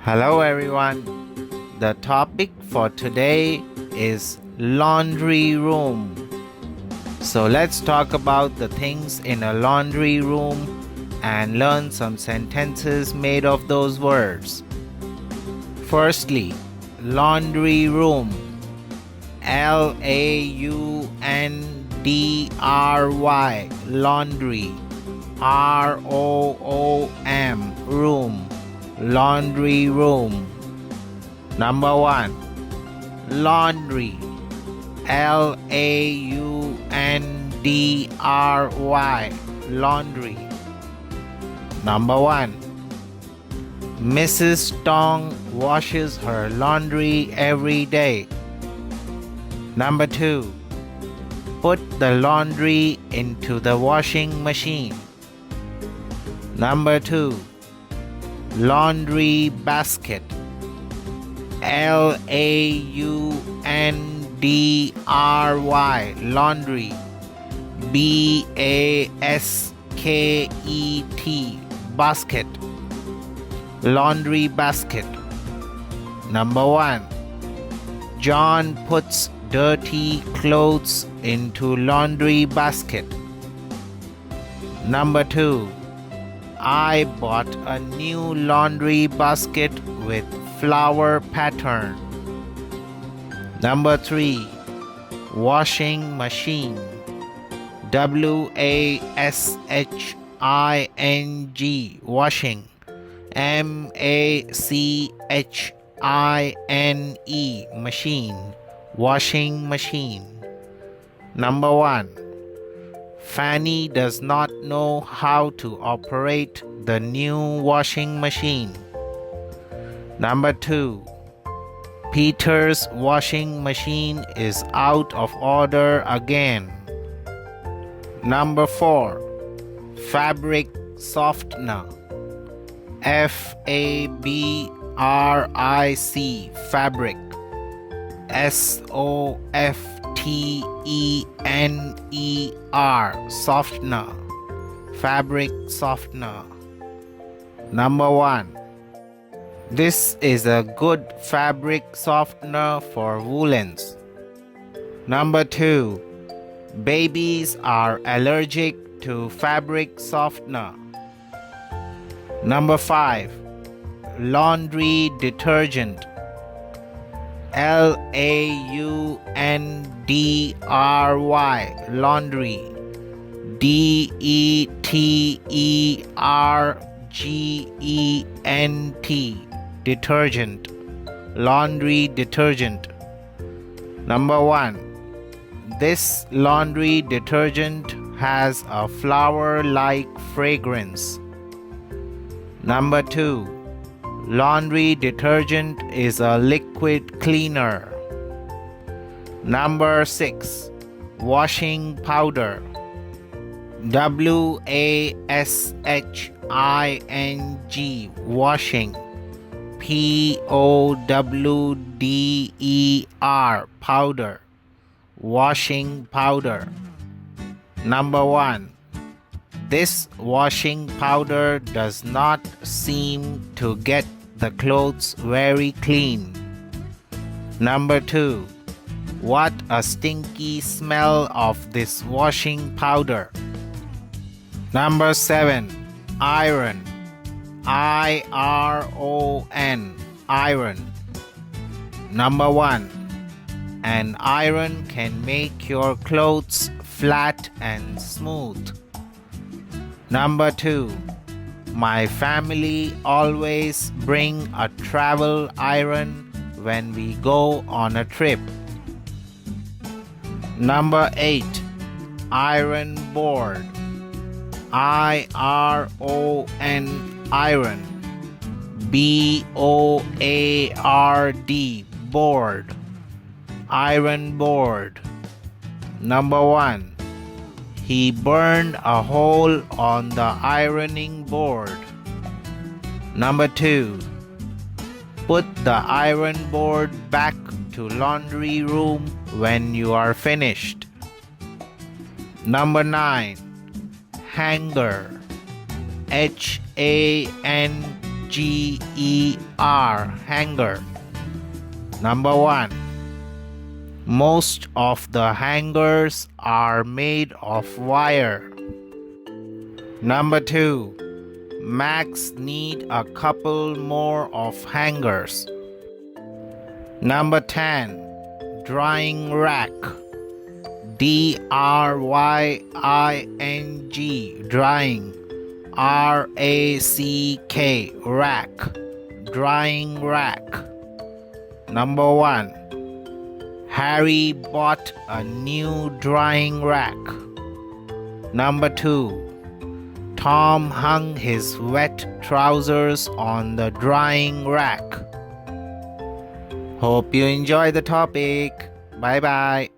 Hello everyone. The topic for today is laundry room. So let's talk about the things in a laundry room and learn some sentences made of those words. Firstly, laundry room. L-A-U-N-D-R-Y, laundry. R-O-O-M, room. Laundry room. Number 1, laundry. L-A-U-N-D-R-Y, laundry. Number 1, Mrs. Tong washes her laundry every day. Number 2, put the laundry into the washing machine. Number 2, laundry basket. L-A-U-N-D-R-Y, laundry. B-A-S-K-E-T, basket. Laundry basket. Number 1, John puts dirty clothes into laundry basket. Number 2, I bought a new laundry basket with flower pattern. Number 3, washing machine. W-A-S-H-I-N-G, washing. M-A-C-H-I-N-E, machine. Washing machine. Number 1, Fanny does not know how to operate the new washing machine. Number 2, Peter's washing machine is out of order again. Number 4, fabric softener. F-A-B-R-I-C, fabric. S-O-F-T-E-N-E-R, softener. Fabric softener. Number 1, this is a good fabric softener for woolens. Number 2, babies are allergic to fabric softener. Number 5, laundry detergent. L-A-U-N-D-R-Y, laundry. D-E-T-E-R-G-E-N-T, detergent. Laundry detergent. Number 1, this laundry detergent has a flower-like fragrance. Number 2, laundry detergent is a liquid cleaner. Number 6, washing powder. W-A-S-H-I-N-G, washing. P-O-W-D-E-R, powder. Washing powder. Number 1, this washing powder does not seem to get the clothes very clean. Number 2, what a stinky smell of this washing powder. Number 7, iron. I-R-O-N, iron. Number 1, an iron can make your clothes flat and smooth. Number 2, my family always bring a travel iron when we go on a trip. Number 8, iron board. I-R-O-N, iron. B-O-A-R-D, board. Iron board. Number 1, he burned a hole on the ironing board. Number 2, put the iron board back to laundry room when you are finished. Number 9, hanger. H-A-N Hanger. Number 1. Most of the hangers are made of wire. Number 2. Max need a couple more of hangers. Number 10. Drying rack. D-R-Y-I-N-G. Drying. R-A-C-K. Rack. Drying rack. Number 1. Harry bought a new drying rack. Number 2. Tom hung his wet trousers on the drying rack. Hope you enjoy the topic. Bye bye.